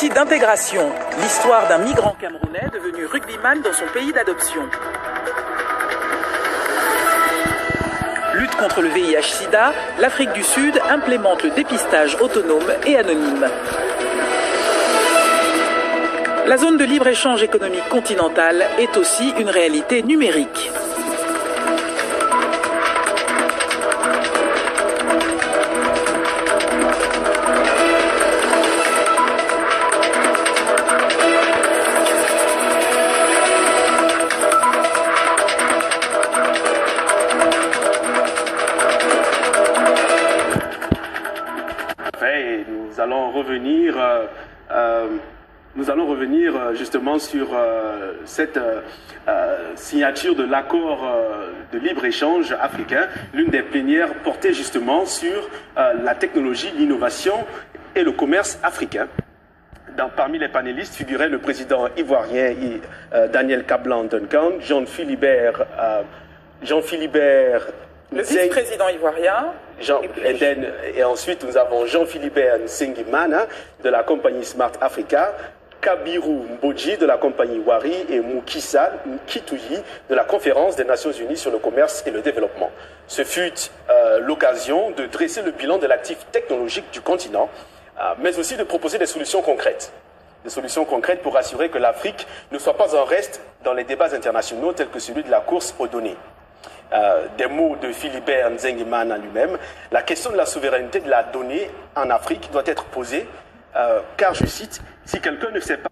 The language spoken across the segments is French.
récit d'intégration, l'histoire d'un migrant camerounais devenu rugbyman dans son pays d'adoption. Lutte contre le VIH-Sida, l'Afrique du Sud implémente le dépistage autonome et anonyme. La zone de libre-échange économique continentale est aussi une réalité numérique. Nous allons revenir justement sur cette signature de l'accord de libre-échange africain, l'une des plénières portée justement sur la technologie, l'innovation et le commerce africain. Parmi les panélistes figurait le président ivoirien Daniel Kablan-Duncan, Jean-Philibert le vice-président ivoirien. Et ensuite, nous avons Jean-Philibert Nsengimana de la compagnie Smart Africa, Kabiru Mbodji de la compagnie Wari et Moukissa Nkitouyi de la Conférence des Nations Unies sur le commerce et le développement. Ce fut l'occasion de dresser le bilan de l'actif technologique du continent, mais aussi de proposer des solutions concrètes. Des solutions concrètes pour assurer que l'Afrique ne soit pas en reste dans les débats internationaux tels que celui de la course aux données. Des mots de Philibert Nsengimana lui-même, la question de la souveraineté de la donnée en Afrique doit être posée, car, je cite, si quelqu'un ne sait pas...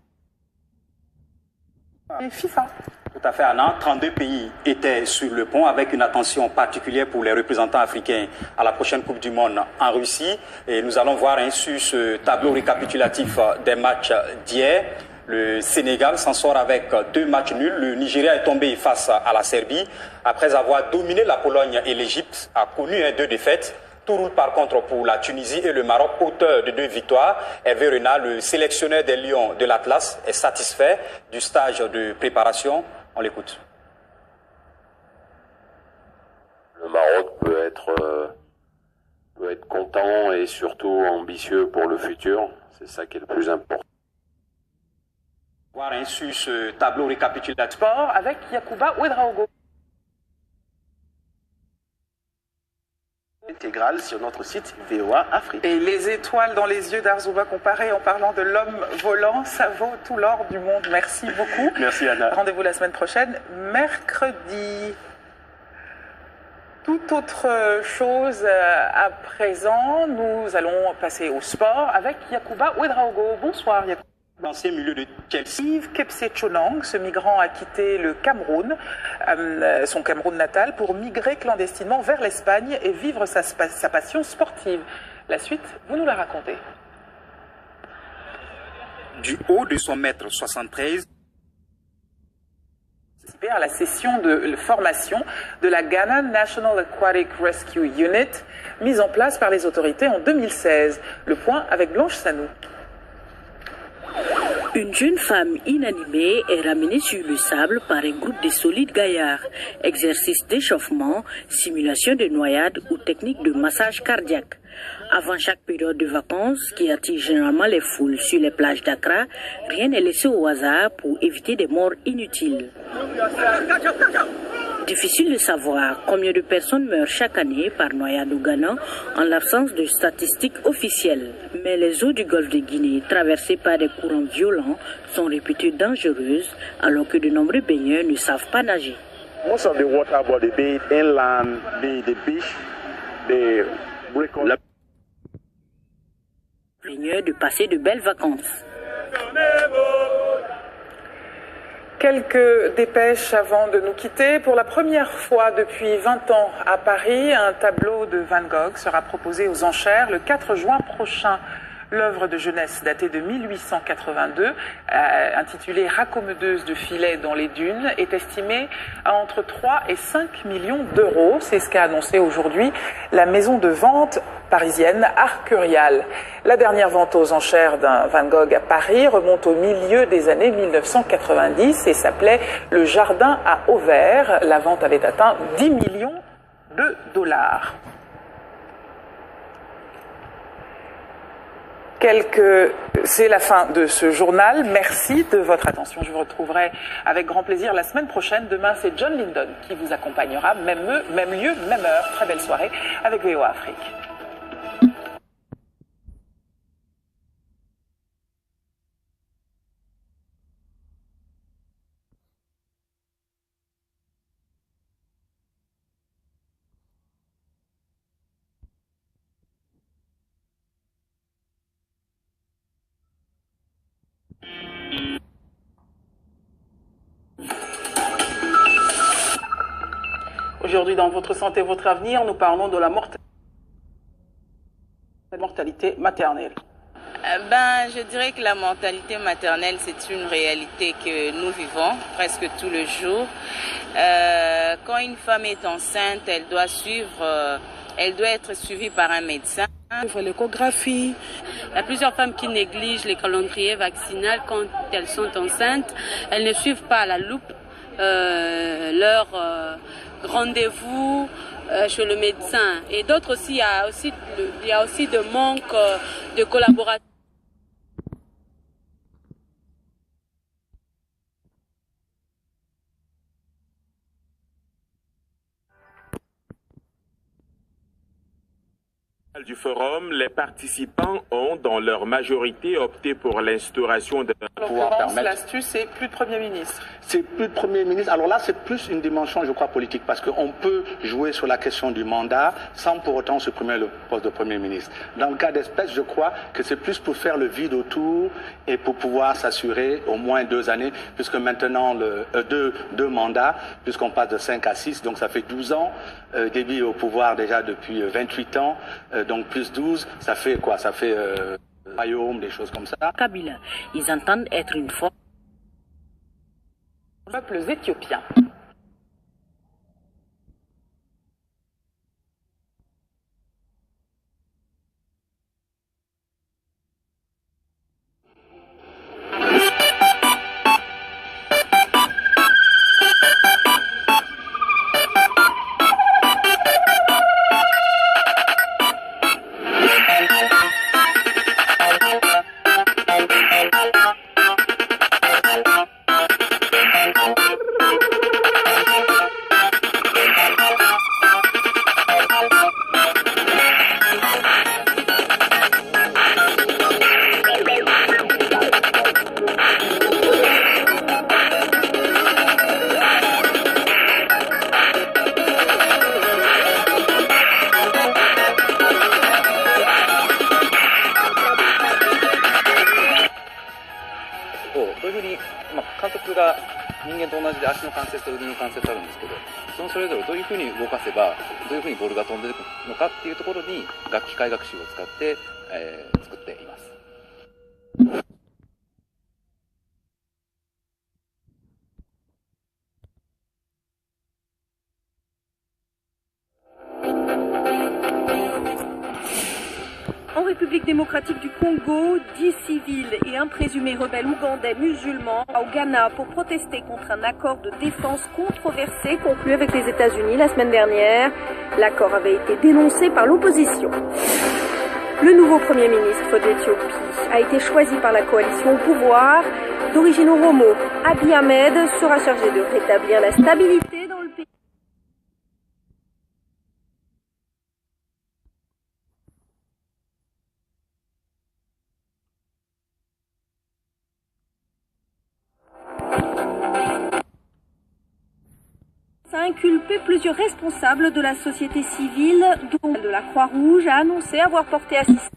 Et FIFA. Tout à fait, Anna. 32 pays étaient sur le pont avec une attention particulière pour les représentants africains à la prochaine Coupe du Monde en Russie. Et nous allons voir ainsi ce tableau récapitulatif des matchs d'hier. Le Sénégal s'en sort avec 2 matchs nuls. Le Nigeria est tombé face à la Serbie. Après avoir dominé la Pologne et l'Égypte, a connu 2 défaites. Tout roule par contre pour la Tunisie et le Maroc, auteur de 2 victoires. Hervé Renard, le sélectionneur des Lions de l'Atlas, est satisfait du stage de préparation. On l'écoute. Le Maroc peut être content et surtout ambitieux pour le futur. C'est ça qui est le plus important. Voir ainsi ce tableau récapitulatif. Sport avec Yacouba Ouedraogo. Intégrale sur notre site VOA Afrique. Et les étoiles dans les yeux d'Arzouba comparé en parlant de l'homme volant, ça vaut tout l'or du monde. Merci beaucoup. Merci Anna. Rendez-vous la semaine prochaine, mercredi. Toute autre chose à présent, nous allons passer au sport avec Yacouba Ouedraogo. Bonsoir Yacouba. L'ancien milieu de Chelsea. Yves Kepse-Chonang, ce migrant a quitté le Cameroun, son Cameroun natal, pour migrer clandestinement vers l'Espagne et vivre sa passion sportive. La suite, vous nous la racontez. Du haut de son mètre 73, à la session de formation de la Ghana National Aquatic Rescue Unit, mise en place par les autorités en 2016. Le point avec Blanche Sanou. Une jeune femme inanimée est ramenée sur le sable par un groupe de solides gaillards. Exercice d'échauffement, simulation de noyade ou technique de massage cardiaque. Avant chaque période de vacances, qui attire généralement les foules sur les plages d'Accra, rien n'est laissé au hasard pour éviter des morts inutiles. Difficile de savoir combien de personnes meurent chaque année par noyade au Ghana en l'absence de statistiques officielles. Mais les eaux du golfe de Guinée, traversées par des courants violents, sont réputées dangereuses alors que de nombreux baigneurs ne savent pas nager. Most of the water about the bay, inland, the beach, the baigneurs de passer de belles vacances. Quelques dépêches avant de nous quitter. Pour la première fois depuis 20 ans à Paris, un tableau de Van Gogh sera proposé aux enchères le 4 juin prochain. L'œuvre de jeunesse datée de 1882, intitulée Raccommodeuse de filets dans les dunes, est estimée à entre 3 et 5 millions d'euros. C'est ce qu'a annoncé aujourd'hui la maison de vente parisienne Arcurial. La dernière vente aux enchères d'un Van Gogh à Paris remonte au milieu des années 1990 et s'appelait Le Jardin à Auvers. La vente avait atteint 10 millions de dollars. C'est la fin de ce journal. Merci de votre attention. Je vous retrouverai avec grand plaisir la semaine prochaine. Demain, c'est John Lyndon qui vous accompagnera. Même lieu, même heure. Très belle soirée avec VOA Afrique. Aujourd'hui, dans Votre Santé, Votre Avenir, nous parlons de la mortalité maternelle. Je dirais que la mortalité maternelle, c'est une réalité que nous vivons presque tout le jour. Quand une femme est enceinte, elle doit être suivie par un médecin. L'échographie. Il y a plusieurs femmes qui négligent les calendriers vaccinaux quand elles sont enceintes. Elles ne suivent pas à la loupe leur rendez-vous chez le médecin. Et d'autres aussi, il y a aussi de manque de collaboration. Du forum, les participants ont, dans leur majorité, opté pour l'instauration de pouvoir permettre. L'astuce, c'est plus de Premier ministre. C'est plus de Premier ministre. Alors là, c'est plus une dimension, je crois, politique, parce qu'on peut jouer sur la question du mandat sans pour autant supprimer le poste de Premier ministre. Dans le cas d'espèce, je crois que c'est plus pour faire le vide autour et pour pouvoir s'assurer au moins 2 années, puisque maintenant, deux mandats, puisqu'on passe de 5 à 6, donc ça fait 12 ans. Déby au pouvoir déjà depuis 28 ans. Donc plus 12, ça fait quoi? Ça fait royaume, des choses comme ça. Kabila, ils entendent être une force. Peuples éthiopiens. En République démocratique du Congo, 10 civils et un présumé rebelle ougandais musulman au Ghana pour protester contre un accord de défense controversé conclu avec les États-Unis la semaine dernière. L'accord avait été dénoncé par l'opposition. Le nouveau Premier ministre d'Éthiopie a été choisi par la coalition au pouvoir. D'origine oromo, Abiy Ahmed sera chargé de rétablir la stabilité dans le pays. A inculpé plusieurs responsables de la société civile, dont de la Croix-Rouge, a annoncé avoir porté assistance.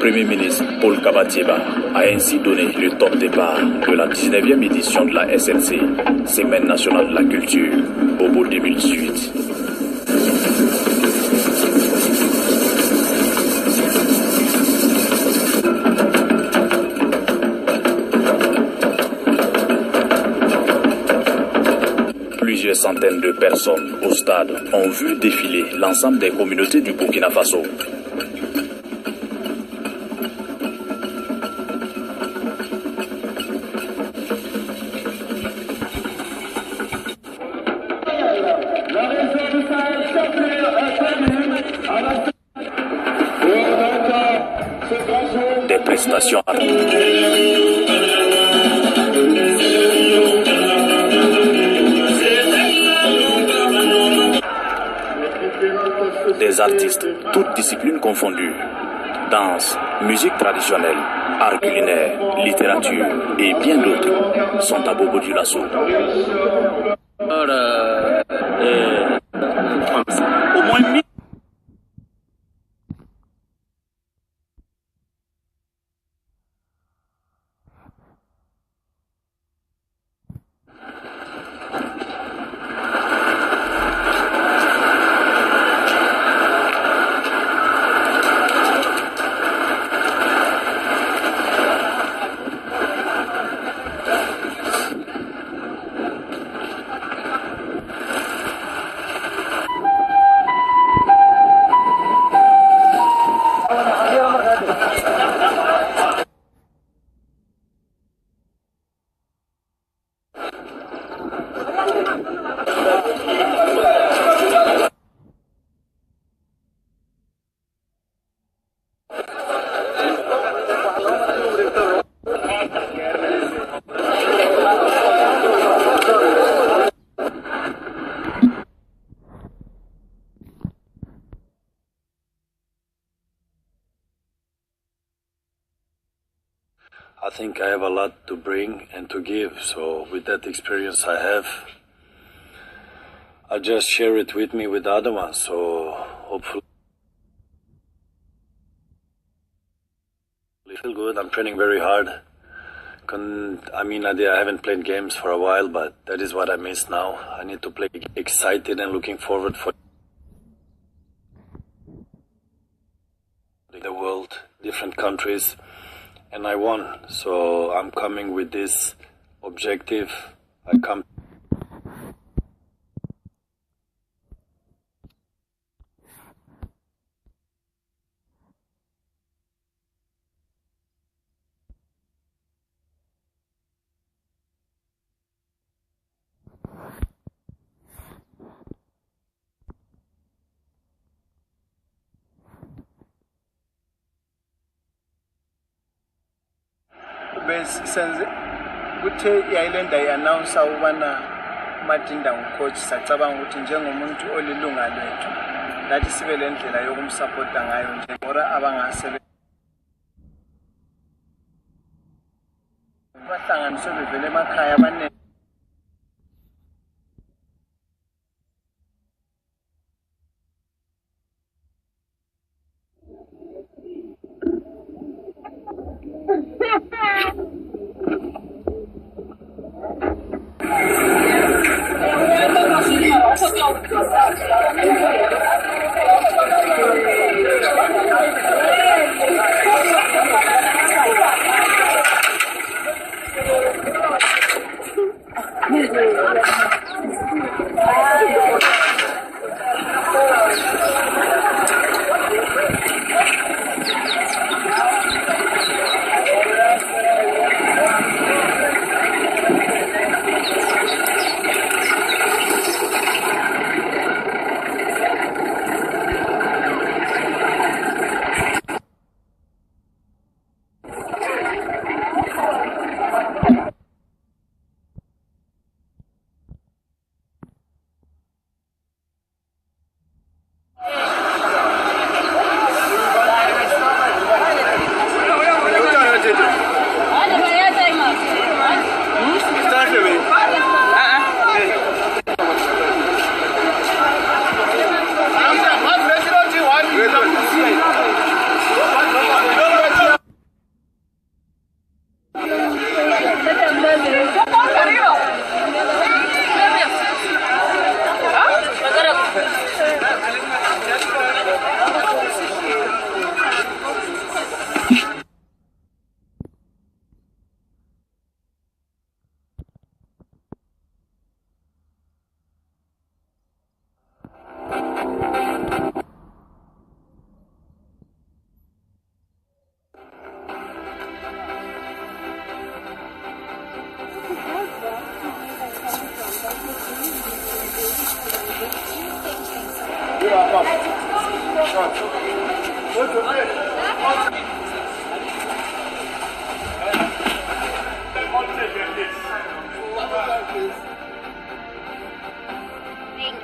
Premier ministre Paul Kabatieba a ainsi donné le top départ de la 19e édition de la SNC, Semaine nationale de la culture, Bobo 2018. Plusieurs centaines de personnes au stade ont vu défiler l'ensemble des communautés du Burkina Faso. Des prestations des artistes, toutes disciplines confondues, danse, musique traditionnelle, art culinaire, littérature et bien d'autres sont à Bobo Dioulasso. Au moins 1000 I think I have a lot to bring and to give, so with that experience I have, I just share it with me with the other ones, so hopefully I feel good. I'm training very hard. I haven't played games for a while, but that is what I miss now. I need to play excited and looking forward for the world, different countries. And I won, so I'm coming with this objective. I come. kuthe yayilenda i-announce ukubana uMadinda ngucoach sacabanga ukuthi njengomuntu olilunga lethu lathi sibe le ndlela yokumsupporta ngayo njengora abangasebe bahlanganiswe bevele emakhaya abaningi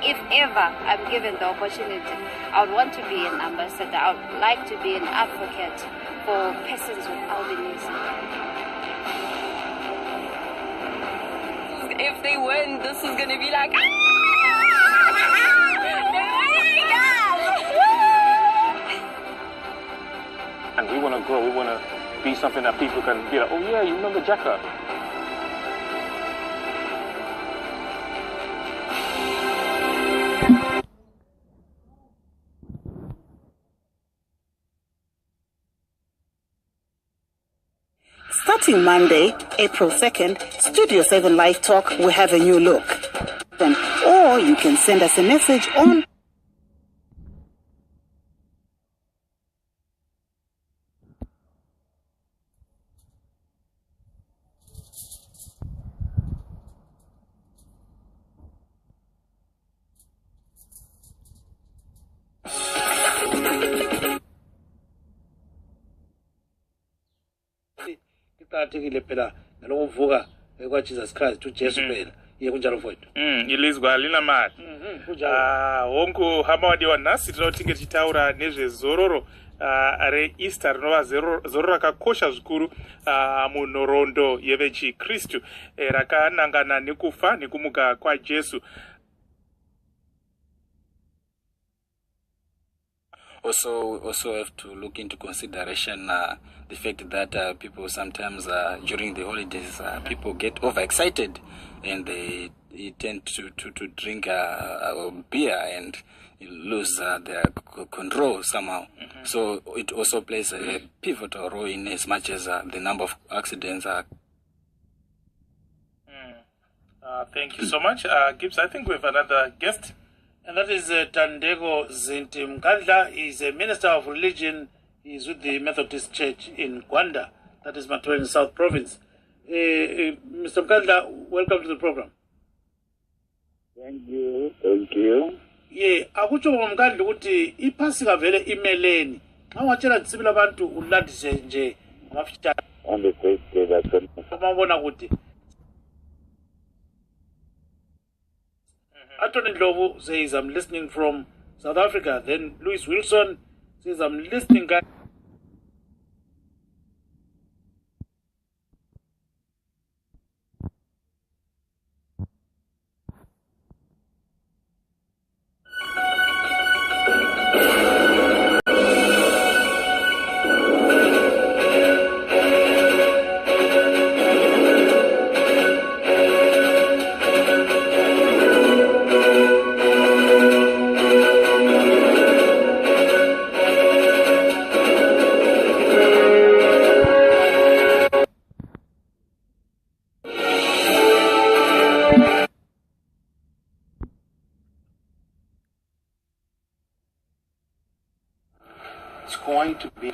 If ever I'm given the opportunity, I would want to be an ambassador. I would like to be an advocate for persons with albinism. If they win, this is going to be like, and we want to grow. We want to be something that people can be like, oh yeah, you remember Jacka? Starting Monday, April 2nd, Studio 7 Live Talk will have a new look. Or you can send us a message on Jesus Christ to Jesus phela yekunjalo mfowethu ilizwi alina mali hongu hama wadiwa nhasi tinoti tichitaura nezvezororo reEaster rinova zororo rakakosha zvikuru munhoroondo yevechikristu rakanangana nekufa nekumuka kwaJesu. Also have to look into consideration the fact that people sometimes during the holidays people get overexcited and they tend to drink beer and lose their control somehow. So it also plays a pivotal role in as much as the number of accidents are. Thank you so much, Gibbs. I think we have another guest. And that is Tandego Zinti Mkandla. He's a minister of religion. He's with the Methodist Church in Gwanda. That is Matwen South Province. Mr. Mkandla, welcome to the program. Thank you. Thank you. Yeah, akucho Mkandla kuti ipasika vele imeleni. Awachela tsibila bantu ulandise nje amafita. On the first day that's mabona kuti Anthony Ndlovu says, I'm listening from South Africa. Then Louis Wilson says, I'm listening. It's going to be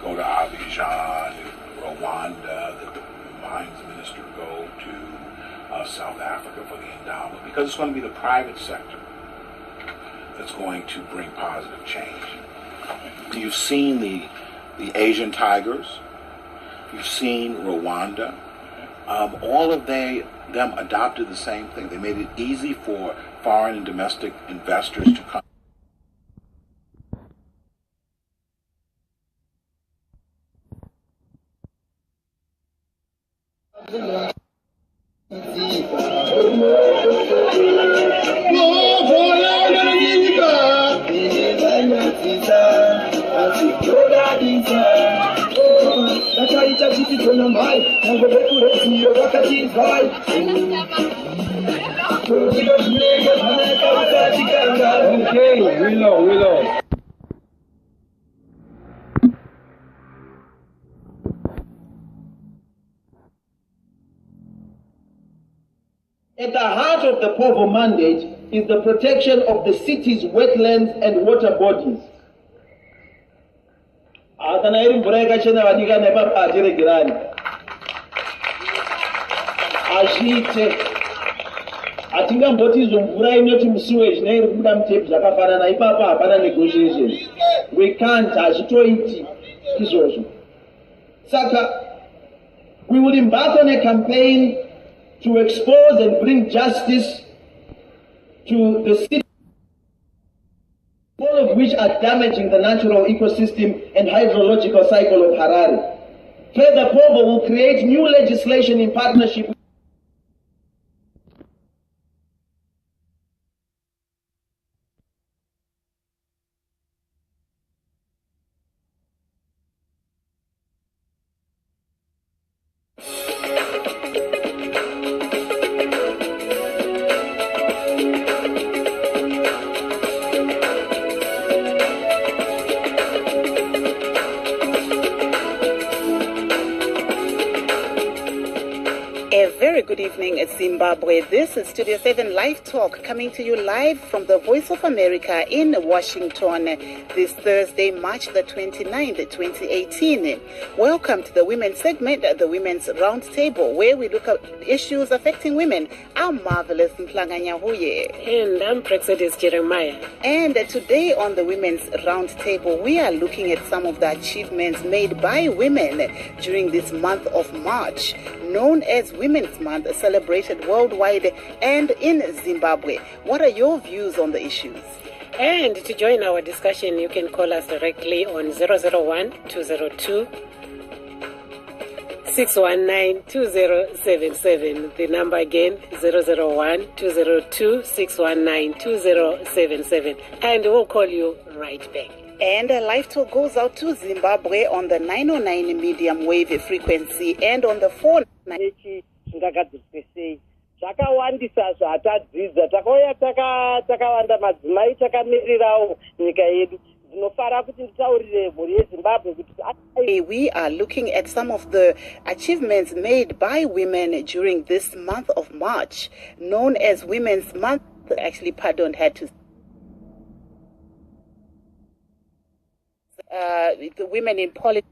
go to Abidjan, Rwanda, the mines minister go to South Africa for the endowment, because it's going to be the private sector that's going to bring positive change. You've seen the Asian tigers, you've seen Rwanda. All of them adopted the same thing. They made it easy for foreign and domestic investors to come. Okay, Willow. At the heart of the POVO mandate is the protection of the city's wetlands and water bodies. Atingamboti izvo mvura inoti musiweji neiri kubuda mutepi zvakafanana, ipapo hapana negotiations. wekanta achitoiti izvozvo. Saka, we will embark on a campaign to expose and bring justice to the cities, all of which are damaging the natural ecosystem and hydrological cycle of Harare. Further, POVO will create new legislation in partnership with Good evening, Zimbabwe. This is Studio 7 Live Talk coming to you live from the Voice of America in Washington this Thursday, March the 29th, 2018. Welcome to the women's segment, the Women's Roundtable, where we look at issues affecting women. I'm Marvelous Mplanganya Huye. And I'm Praxedis Jeremiah. And today on the Women's Roundtable, we are looking at some of the achievements made by women during this month of March, known as Women's Month, celebrated worldwide and in Zimbabwe. What are your views on the issues? And to join our discussion, you can call us directly on 001-202-619-2077. The number again, 001-202-619-2077. And we'll call you right back. And Live Talk goes out to Zimbabwe on the 909 medium wave frequency and on the 490. Zvakawandisa zvatadzidza takauya takawanda madzimai takamirirawo nyika yedu dzinofara kuti nditaurire mhuri yeZimbabwe kuti we are looking at some of the achievements made by women during this month of March, known as Women's Month. Actually, pardon, had to the women in politics.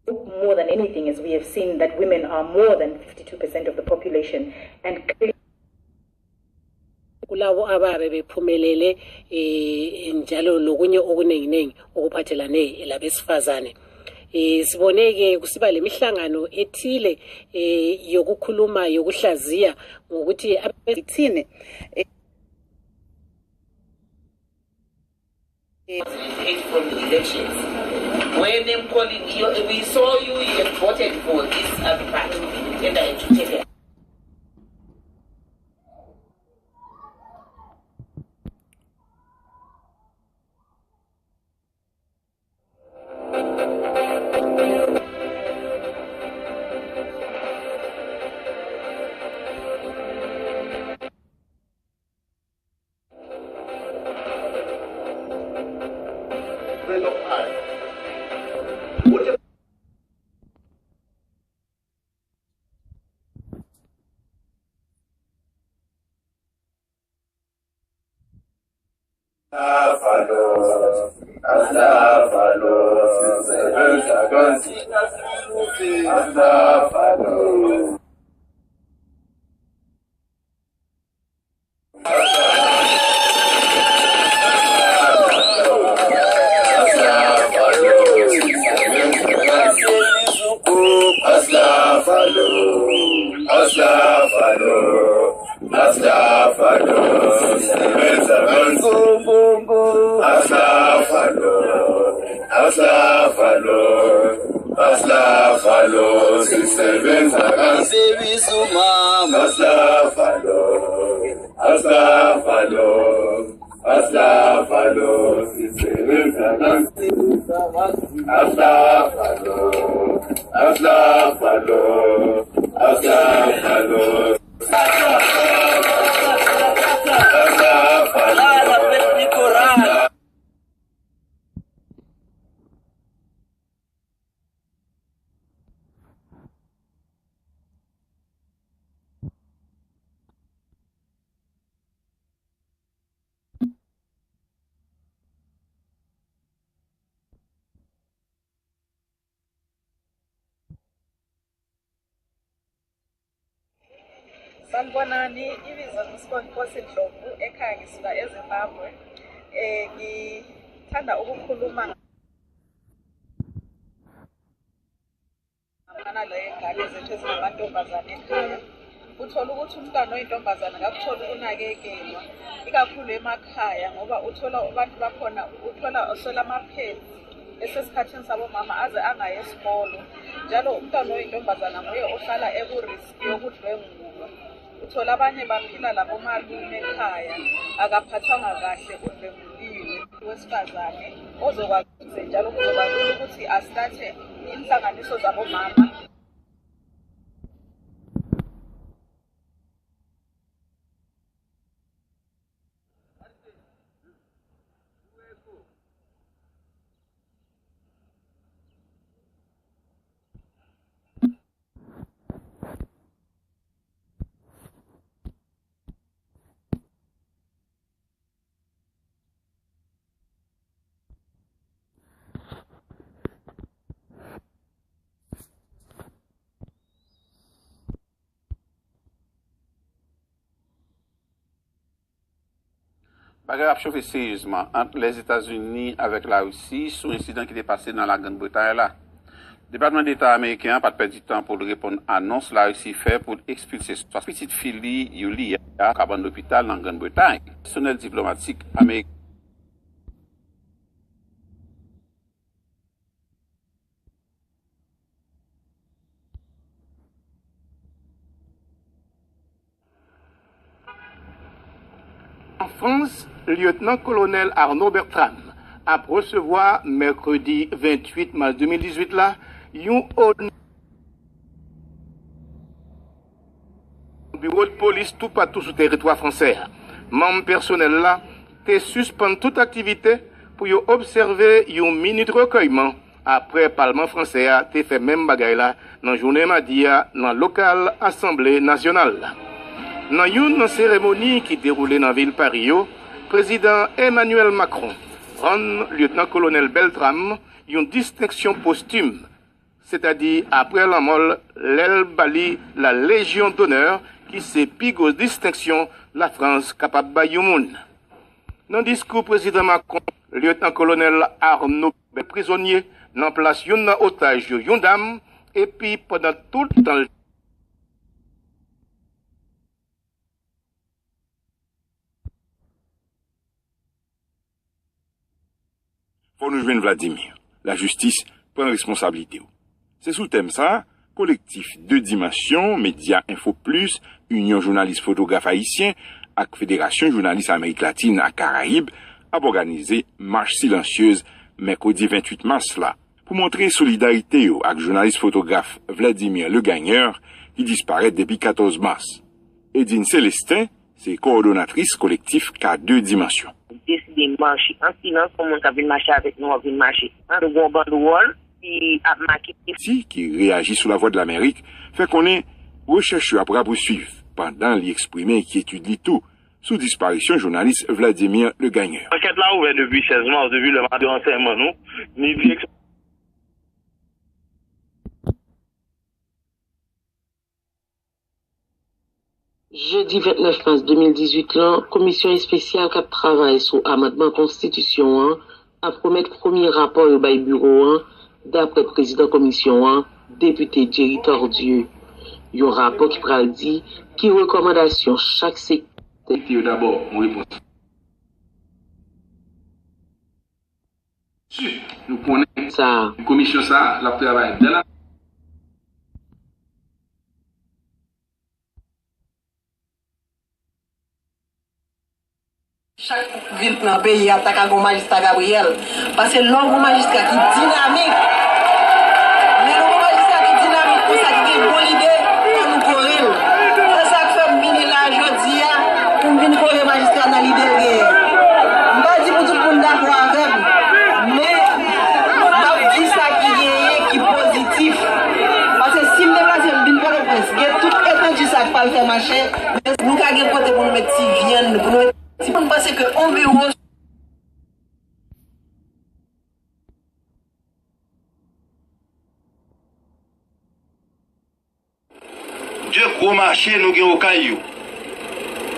More than anything, as we have seen that women are more than 52% of the population, and kulabo ababe bephumelele njalo lokunye okunenginengi okuphathelane labesifazane. Siboneke kusiba lemihlangano ethile yokukhuluma yokuhlaziya ngokuthi abethine from the elections. When them calling you, we saw you have voted for this party, and I had to take it. Sanibonani, ibizo ngisikhonkosi Ndlovu ekhaya ngisuka eZimbabwe. ngithanda ukukhuluma naleyo ngane zethu ezingamantombazane ekhaya. Uthola ukuthi umntwana oyintombazane akakuthola ukunakekelwa ikakhulu emakhaya ngoba uthola abantu bakhona uthola oswela amaphedi esesikhathini sabomama aze angaye esikolo njalo umntwana oyintombazane nguye ohlala ekuriski yokudlwengulwa. Uthola abanye baphila labomalume ekhaya akaphathwanga kahle udlwenguliwe wesifazane ozokwazi njalo kuzoba lula ukuthi asithathe inhlanganiso zabomama Bagarre a chauffé sérieusement entre les États-Unis avec la Russie sur l'incident qui est passé dans la Grande-Bretagne là. Le département d'État américain n'a pas perdu du temps pour répondre à l'annonce la Russie fait pour expulser sa petite fille Yulia à cabane d'hôpital en Grande-Bretagne. Le personnel diplomatique américain. En France, lieutenant-colonel Arnaud Bertram a recevoir mercredi 28 mars 2018 là, un bureau de police tout partout sur le territoire français. Membre personnel là, te suspend toute activité pour observer un minute recueillement après le Parlement français a fait même bagaille là dans la journée mardi dans le local Assemblée nationale. Dans une cérémonie qui déroulait dans la ville de Paris, président Emmanuel Macron rend lieutenant-colonel Beltram une distinction posthume, c'est-à-dire après la mort, l'elle bali la Légion d'honneur qui c'est plus grosse distinction la France capable de monde. Dans le discours président Macron, lieutenant-colonel Arnaud prisonnier dans place une otage une dame et puis pendant tout le temps faut nous joindre Vladimir. La justice prend responsabilité. C'est sous le thème ça, collectif Deux Dimensions, Média Info Plus, Union Journaliste Photographe Haïtien, ak Fédération Journaliste Amérique Latine à Caraïbes, a organisé marche silencieuse mercredi 28 mars là, pour montrer solidarité avec journaliste photographe Vladimir Le Gagneur, qui disparaît depuis 14 mars. Edine Célestin, c'est coordonnatrice collectif K Deux Dimensions. Décidé de marcher en silence, comme on a vu marcher avec nous, on a vu marcher en second banderole, puis à marquer. Qui réagit sous la voix de l'Amérique, fait qu'on est rechercheur après poursuivre, pendant l'exprimer qui étudie tout, sous disparition journaliste Vladimir Le Gagneur. L'enquête là ouverte depuis 16 mars, depuis le mandat de renseignement, nous, Jeudi 29 mars 2018, la commission spéciale qui travaille sur l'amendement constitution a promis le premier rapport au bail bureau d'après le président de la commission, député Jerry Tordieu. Il y a un rapport qui pourra dire qui recommandation chaque secteur. D'abord, on répond. Nous connaissons ça. La commission ça, la travail de la. Chaque ville dans le pays attaque un magistrat Gabriel. Parce que l'homme magistrat qui est dynamique. Mais l'homme magistrat qui est dynamique, pour ça qui est une bonne idée, pour nous courir. C'est ça que fait venir là aujourd'hui, pour venir courir magistrat dans l'idée de guerre. Je ne vais pas dire pour tout le monde d'accord avec, mais je dis ça qui est positif. Parce que si je me déplace, je ne vais pas le presse. Tout étendu ça qui va faire marcher. Nous avons côté pour nous mettre si viande, pour nous mettre. Si vous pensez qu'on veut. Deux gros marchés nous avons au Caillou.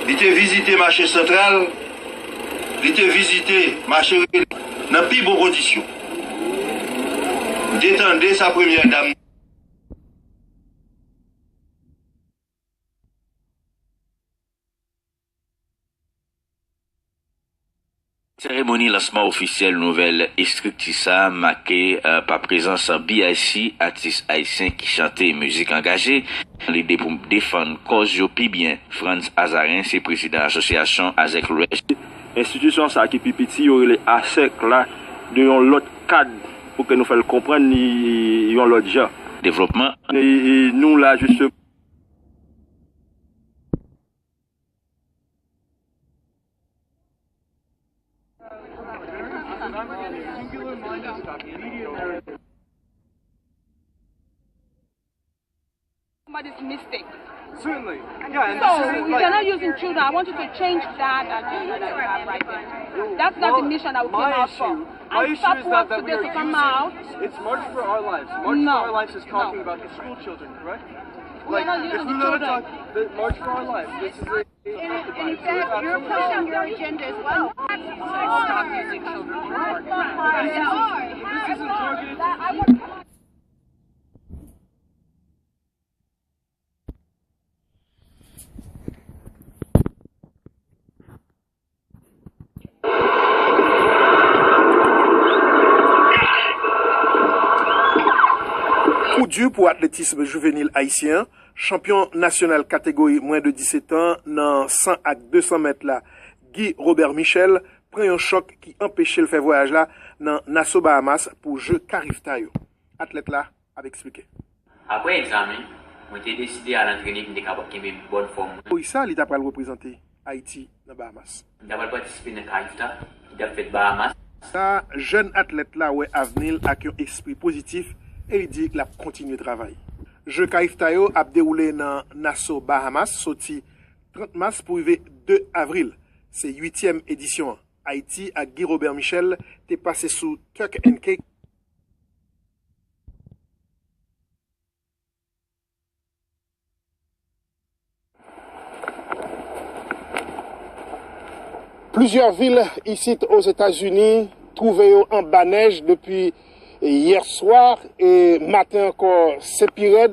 Il était visité le marché central il était visité, marché dans plus bonnes conditions. Détendez sa première dame. Cérémonie lancement officiel nouvelle Estructissa marquée par présence BIC, artiste haïtien qui chantait musique engagée. L'idée pour défendre cause yo pi bien. Franz Azarin, c'est président de l'association Azek l'Ouest. Institution ça qui pi petit yo les ASEC là de l'autre cadre pour que nous fassions comprendre ni l'autre genre. Développement. Et nous là juste somebody's mistake. Certainly. Yeah, So they're not using children. I want you to change that agenda that you have right there. That's not the mission that we came out for. My And issue stop is work that we today are to come using, out. it's March for Our Lives. March for Our Lives is talking about the school children, correct? We're not if using we the want to children. talk, the March for Our Lives, this is a... In fact, you're pushing your agenda as well. Stop using children. This isn't targeted... Coup dur pour l'athlétisme juvénile haïtien, champion national catégorie moins de 17 ans dans 100 à 200 mètres là, Guy Robert Michel prend un choc qui empêchait le faire voyage là dans Nassau Bahamas pour jeu Carif Tayo. Athlète là a expliqué. Après examen, j'ai décidé à l'entraîner pour être une bonne forme. Oui, ça, il t'a pas représenter Haïti dans Bahamas. J'ai participé dans Carif Tayo, il a fait Bahamas. Ça, jeune athlète là ouais avenir avec un esprit positif et il dit qu'il a continué de travailler. Jeu Carif Tayo a déroulé dans Nassau Bahamas, sorti 30 mars pour arriver 2 avril. C'est 8e édition. Haïti à Guy Robert Michel t'est passé sous Turk and Cake. Plusieurs villes ici aux États-Unis trouvaient en bas neige depuis hier soir et matin encore c'est pire.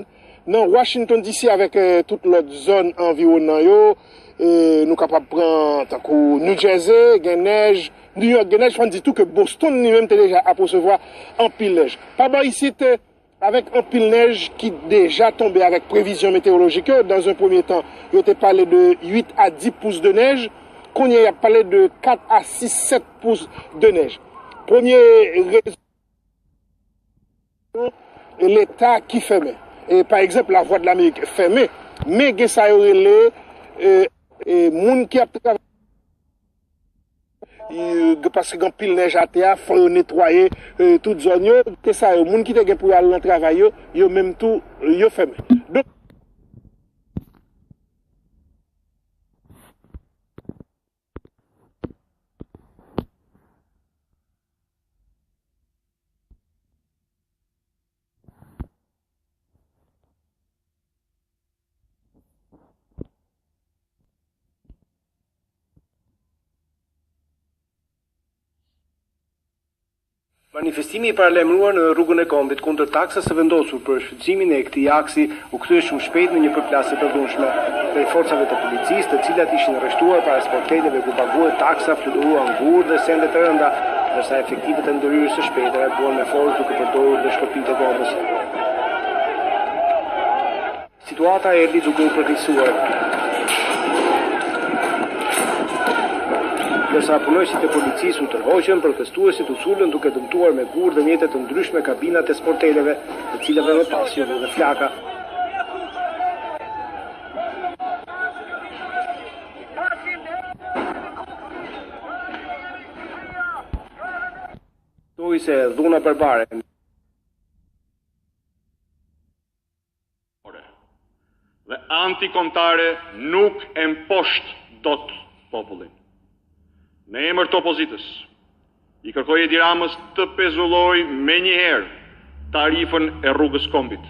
Dans Washington DC avec toute l'autre zone environnante, nous capables de prendre tant que New Jersey, il y a neige, New York, il y a neige, on dit tout que Boston lui-même déjà à recevoir en pile neige. Pas bon ici avec un pile neige qui déjà tombé avec prévision météorologique. Dans un premier temps, il était parlé de 8 à 10 pouces de neige. Qu'on y a parlé de 4 à 6, 7 pouces de neige. Premier raison, l'État qui fermait. Et par exemple, la Voie de l'Amérique fermée, mais il y a des gens qui a travaillé. Parce que quand pile neige à terre, il faut nettoyer toute zone. C'est ça, les gens qui ont pour aller travailler, ils ont même tout fermé. Donc, Manifestimi I paralajmëruar në rrugën e Kombit kundër taksës së vendosur për shfrytëzimin e këtij aksi u kthye shumë shpejt në një përplasje të dhunshme prej forcave të policisë, të cilat ishin arrestuar para sporteleve ku paguhet taksa, fluturuan gur dhe sende të rënda, ndërsa efektivet e ndërhyrjes së shpejtë reaguan me forcë duke përdorur dhe shkëpitë e bombës. Situata erdhi duke u përkeqësuar. Dërsa punojësit e policisë u tërhoqën, protestuesit u sulën duke dëmtuar me gur dhe mjete të ndryshme kabinat e sporteleve, të cilave më pas ju dhe flaka. Thuaj se dhuna barbare. Dhe antikombëtare nuk e mposht dot popullin. Në emër të opozitës, I kërkoj Edi Ramës të pezulloj me njëherë tarifën e rrugës Kombit.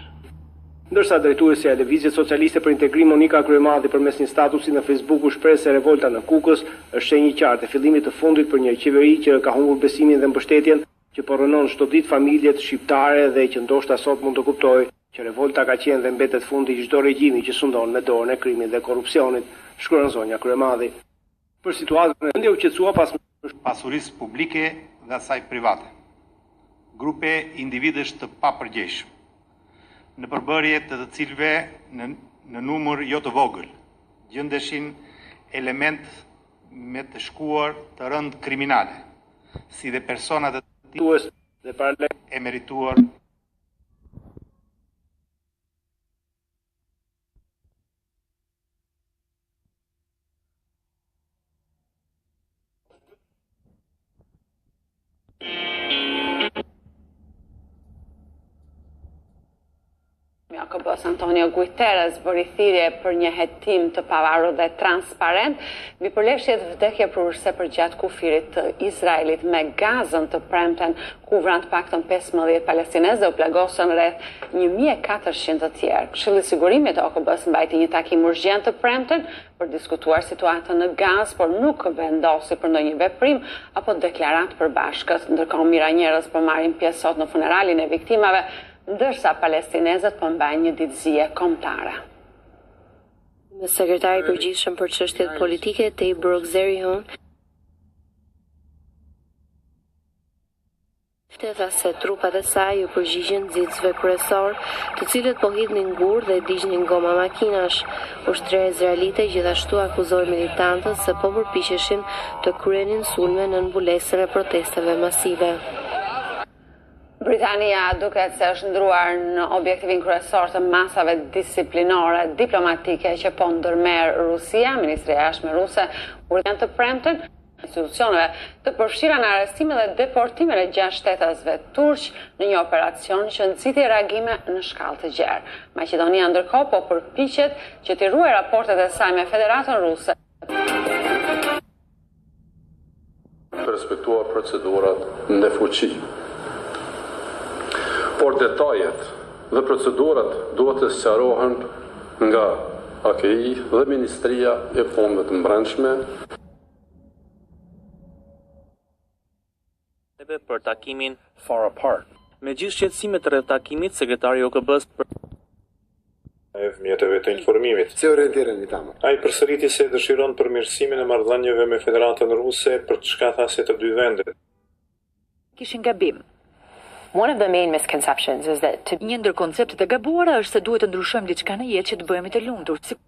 Ndërsa drejtuesja e Lëvizjes Socialiste për Integrim Monika Kryemadhi përmes një statusi në Facebook u shpreh se revolta në Kukës është shenjë e qartë e fillimit të fundit për një qeveri që ka humbur besimin dhe mbështetjen, që po rënon çdo ditë familjet shqiptare dhe që ndoshta sot mund të kuptojë që revolta ka qenë dhe mbetet fundi i çdo regjimi që sundon me dorën e krimit dhe korrupsionit, shkruan zonja Kryemadhi. Për situatën e vendit u qetësua pas pasurisë publike dhe asaj private. Grupe individësh të papërgjegjshëm, në përbërje të cilëve në numër jo të vogël, gjendeshin element me të shkuar të rënd kriminale, si dhe personat e merituar. Jakobos Antonio Guterres bëri thirrje për një hetim të pavarur dhe transparent mbi përleshjet vdekje prurëse përgjatë kufirit të Izraelit me Gazën të premten, ku vrant paktën 15 palestinezë dhe u plagosën rreth 1400 të tjerë. Këshilli i Sigurimit të OKB-s mbajti një takim urgjent të premten për diskutuar situatën në Gazë, por nuk vendosi për ndonjë veprim apo deklaratë përbashkët. Ndërkohë mira njerëz po marrin pjesë sot në funeralin e viktimave, ndërsa palestinezët po mbajnë një ditëzie kombëtare. Sekretari i përgjithshëm për çështjet politike, Tayyip Brock-Zerihon, tha se trupat e saj u përgjigjen nxitësve kryesor, të cilët po hidhnin gur dhe digjnin goma makinash. Ushtria izraelite gjithashtu akuzoi militantët se po përpiqeshin të kryenin sulme në mbulesën e protesteve masive. Britania duket se është ndruar në objektivin kryesor të masave disiplinore diplomatike që po ndërmerr Rusia. Ministri i Jashtme ruse urdhën të premten institucioneve të përfshira në arrestime dhe deportimin e 6 shtetësve turq në një operacion që nxiti reagime në shkallë të gjerë. Maqedonia ndërkohë po përpiqet që të ruajë raportet e saj me Federatën Ruse. Të respektuar procedurat në fuqi. Por detajet dhe procedurat duhet të sqarohen nga AKI dhe Ministria e Punëve të Brendshme. Për takimin far apart. Me gjithë shqetësimet rreth takimit, sekretari i OKB-s e fëmijëve të informimit. Se orientiren i tamë. Ai përsëriti se dëshiron përmirësimin e marrëdhënieve me Federatën Ruse për çka tha se të dy vendet. Kishin gabim. One of the main misconceptions is that një ndër konceptet e gabuara është se duhet të ndryshojmë diçka në jetë që të bëhemi të lumtur.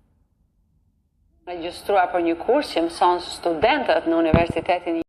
Regjistruar për një kurs që mëson studentët në Universitetin